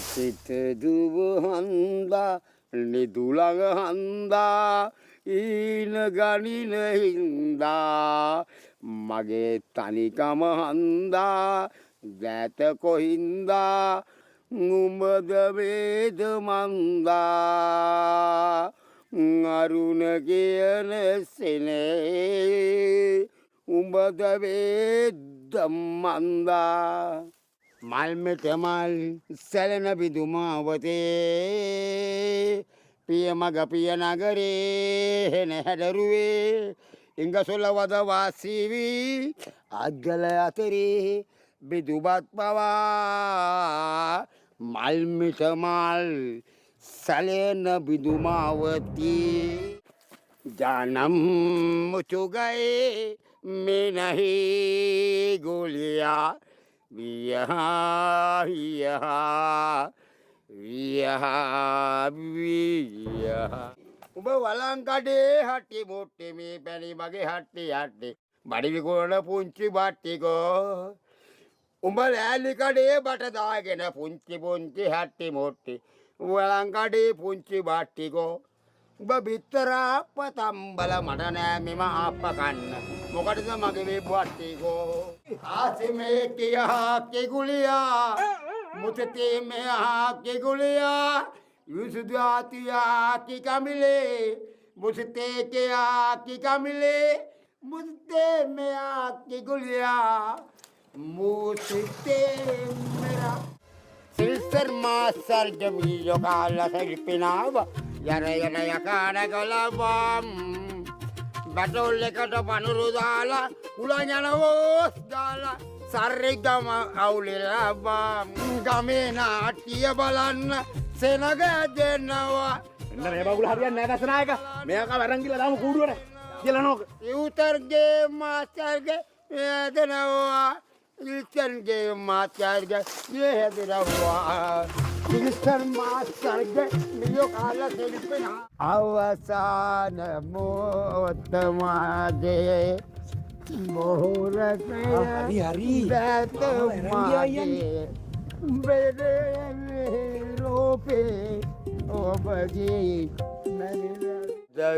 සිත දුව හන්දා නිදුළඟ හන්දා ඊන ගනින හින්දා මගේ තනිකම හන්දා දැත කොහින්දා නුඹද වේද මන්දා අරුණ කියන සෙනේ උඹද වේද මන්දා මල් මෙත මල් සැලෙන බිඳුමාවතේ පිය මග පිය නගරේ හෙන හැඩරුවේ ඉංගසොල වද වාසී වී අග්ගල අතරේ බිදුබත් පවා මල් මෙත මල් සැලෙන බිඳුමාවතී जानम मुझ गए मैं नहीं गोलियां विया विया වියහා වියහා උඹ වලංකඩේ හටි මුට්ටි මේ පැණි මගේ හට්ටි යට්ටි බඩි විකුණන පුංචි බට්ටිකෝ උඹ ලෑලි කඩේ බට දාගෙන පුංචි පුංචි හට්ටි මුට්ටි වලංකඩේ පුංචි බට්ටිකෝ උඹ බිත්තර අප්ප තම්බල මට නෑ මෙම අප්ප කන්න මොකටද මගේ මේ බට්ටිකෝ ආසි මේ කියා කෙගුලියා मुझते में आके गुलिया युसुदातिया की कमिले मुझते के आकी कमिले मुझते में आके गुलिया मुझते मेरा सिल्सर मासर जमी जो काला सल्पिनाव यरे यरे यकाने गलबम बटोले कटो पनुरु दाला कुलांजना वोस दाला සරිගම අවුලලා බම් ගමේ නාට්‍ය බලන්න සෙනග දෙනවා එන්න මේ බබුල හරියන්නේ නැහැ දසනායක මෙයාක වරන් ගිහලා දාමු කූඩුවට කියලා නෝක යුතරගේ මාස්ටර්ගේ දෙනවා ඉල්චන්ගේ මාස්ටර්ගේ දෙනවා මිස්ටර් මාස්ටර්ගේ මියෝ කාලා දෙලිපෙනා අවසාන මොහොතමාදේ hari hari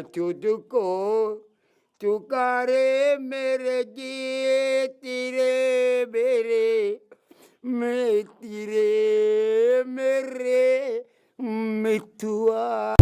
तुझको चुकारे मेरे जिए तेरे मेरे मैं तेरे मेरे मिथुआ